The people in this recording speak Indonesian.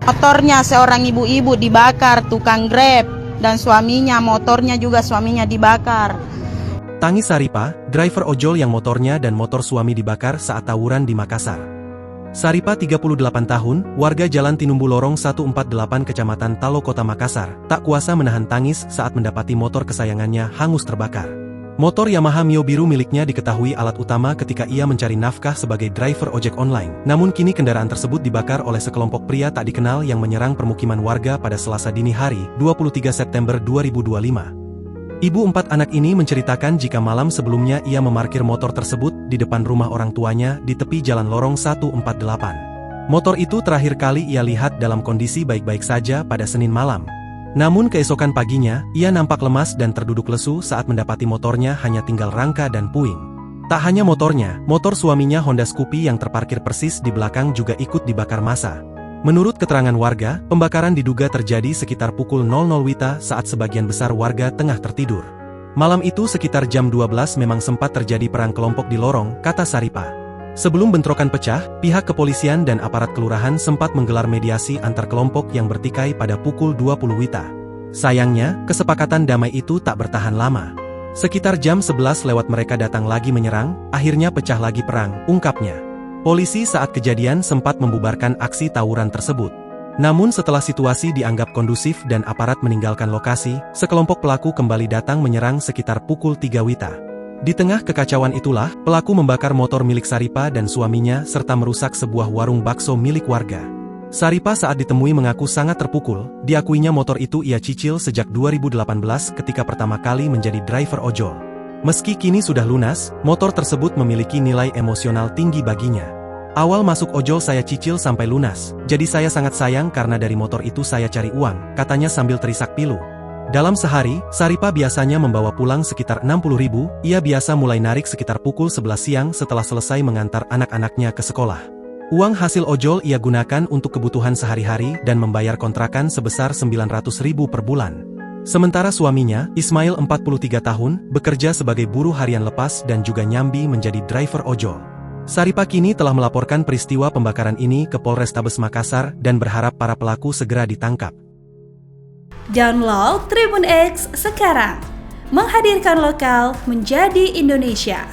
Motornya seorang ibu-ibu dibakar, tukang Grab, dan suaminya, motornya juga suaminya dibakar. Tangis Saripa, driver ojol yang motornya dan motor suami dibakar saat tawuran di Makassar. Saripa 38 tahun, warga Jalan Tinumbu Lorong 148 Kecamatan Talo Kota Makassar, tak kuasa menahan tangis saat mendapati motor kesayangannya hangus terbakar. Motor Yamaha Mio biru miliknya diketahui alat utama ketika ia mencari nafkah sebagai driver ojek online. Namun kini kendaraan tersebut dibakar oleh sekelompok pria tak dikenal yang menyerang permukiman warga pada Selasa dini hari, 23 September 2025. Ibu 4 anak ini menceritakan jika malam sebelumnya ia memarkir motor tersebut di depan rumah orang tuanya di tepi Jalan Lorong 148. Motor itu terakhir kali ia lihat dalam kondisi baik-baik saja pada Senin malam. Namun keesokan paginya, ia nampak lemas dan terduduk lesu saat mendapati motornya hanya tinggal rangka dan puing. Tak hanya motornya, motor suaminya Honda Scoopy yang terparkir persis di belakang juga ikut dibakar massa. Menurut keterangan warga, pembakaran diduga terjadi sekitar pukul 00 WITA saat sebagian besar warga tengah tertidur. Malam itu sekitar jam 12 memang sempat terjadi perang kelompok di lorong, kata Saripa. Sebelum bentrokan pecah, pihak kepolisian dan aparat kelurahan sempat menggelar mediasi antar kelompok yang bertikai pada pukul 20 WITA. Sayangnya, kesepakatan damai itu tak bertahan lama. Sekitar jam 11 lewat mereka datang lagi menyerang, akhirnya pecah lagi perang, ungkapnya. Polisi saat kejadian sempat membubarkan aksi tawuran tersebut. Namun setelah situasi dianggap kondusif dan aparat meninggalkan lokasi, sekelompok pelaku kembali datang menyerang sekitar pukul 3 WITA. Di tengah kekacauan itulah, pelaku membakar motor milik Saripa dan suaminya serta merusak sebuah warung bakso milik warga. Saripa saat ditemui mengaku sangat terpukul, diakuinya motor itu ia cicil sejak 2018 ketika pertama kali menjadi driver ojol. Meski kini sudah lunas, motor tersebut memiliki nilai emosional tinggi baginya. Awal masuk ojol saya cicil sampai lunas, jadi saya sangat sayang karena dari motor itu saya cari uang, katanya sambil terisak pilu. Dalam sehari, Saripa biasanya membawa pulang sekitar 60.000, ia biasa mulai narik sekitar pukul 11 siang setelah selesai mengantar anak-anaknya ke sekolah. Uang hasil ojol ia gunakan untuk kebutuhan sehari-hari dan membayar kontrakan sebesar 900.000 per bulan. Sementara suaminya, Ismail 43 tahun, bekerja sebagai buruh harian lepas dan juga nyambi menjadi driver ojol. Saripa kini telah melaporkan peristiwa pembakaran ini ke Polrestabes Makassar dan berharap para pelaku segera ditangkap. Download Tribun X sekarang, menghadirkan lokal menjadi Indonesia.